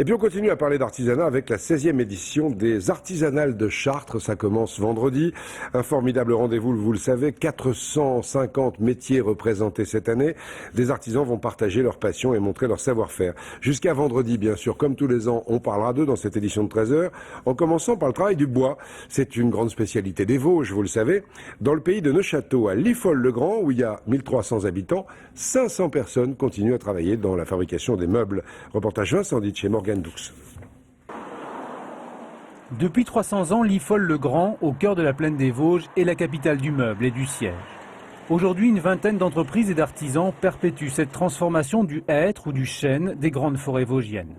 Et puis on continue à parler d'artisanat avec la 16e édition des Artisanales de Chartres. Ça commence vendredi. Un formidable rendez-vous, vous le savez, 450 métiers représentés cette année. Des artisans vont partager leur passion et montrer leur savoir-faire. Jusqu'à vendredi, bien sûr, comme tous les ans, on parlera d'eux dans cette édition de 13h, en commençant par le travail du bois. C'est une grande spécialité des Vosges, vous le savez. Dans le pays de Neufchâteau, à Liffol-le-Grand, où il y a 1300 habitants, 500 personnes continuent à travailler dans la fabrication des meubles. Reportage Vincent Ditch et Morgane Doux. Depuis 300 ans, Liffol-le-Grand, au cœur de la plaine des Vosges, est la capitale du meuble et du siège. Aujourd'hui, une vingtaine d'entreprises et d'artisans perpétuent cette transformation du hêtre ou du chêne des grandes forêts vosgiennes.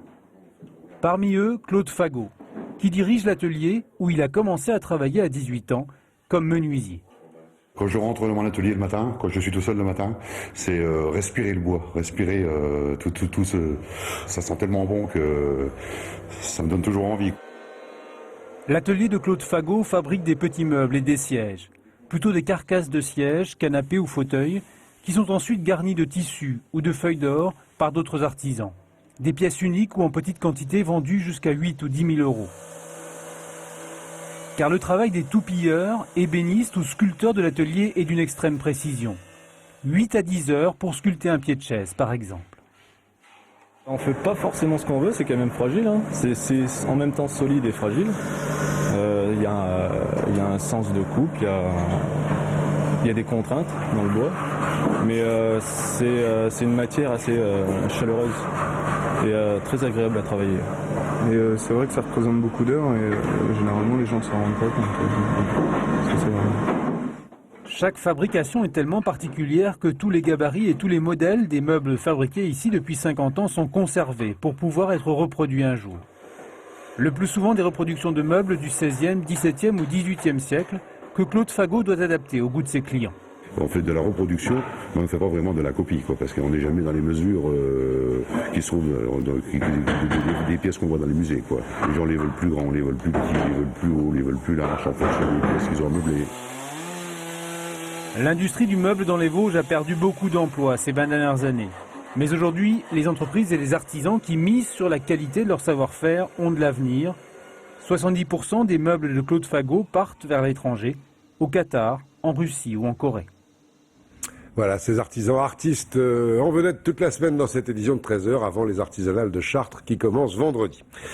Parmi eux, Claude Fagot, qui dirige l'atelier où il a commencé à travailler à 18 ans comme menuisier. Quand je rentre dans mon atelier le matin, quand je suis tout seul le matin, c'est respirer le bois, respirer tout ce... Ça sent tellement bon que ça me donne toujours envie. L'atelier de Claude Fagot fabrique des petits meubles et des sièges, plutôt des carcasses de sièges, canapés ou fauteuils, qui sont ensuite garnis de tissus ou de feuilles d'or par d'autres artisans. Des pièces uniques ou en petite quantité vendues jusqu'à 8 ou 10 000 euros. Car le travail des toupilleurs, ébénistes ou sculpteurs de l'atelier est d'une extrême précision. 8 à 10 heures pour sculpter un pied de chaise, par exemple. On fait pas forcément ce qu'on veut, c'est quand même fragile. Hein. C'est en même temps solide et fragile. Il y a un sens de coupe, il y a des contraintes dans le bois. Mais c'est une matière assez chaleureuse et très agréable à travailler. Et c'est vrai que ça représente beaucoup d'heures et généralement les gens ne s'en rendent pas compte. Chaque fabrication est tellement particulière que tous les gabarits et tous les modèles des meubles fabriqués ici depuis 50 ans sont conservés pour pouvoir être reproduits un jour. Le plus souvent des reproductions de meubles du XVIe, XVIIe ou XVIIIe siècle que Claude Fagot doit adapter au goût de ses clients. On fait de la reproduction, mais on ne fait pas vraiment de la copie, parce qu'on n'est jamais dans les mesures qui sont des pièces qu'on voit dans les musées. Les gens les veulent plus grands, les veulent plus petits, les veulent plus hauts, les veulent plus larges en fonction des pièces qu'ils ont meublées. L'industrie du meuble dans les Vosges a perdu beaucoup d'emplois ces 20 dernières années. Mais aujourd'hui, les entreprises et les artisans qui misent sur la qualité de leur savoir-faire ont de l'avenir. 70% des meubles de Claude Fagot partent vers l'étranger, au Qatar, en Russie ou en Corée. Voilà, ces artisans artistes en vedette toute la semaine dans cette édition de 13h avant les artisanales de Chartres qui commencent vendredi.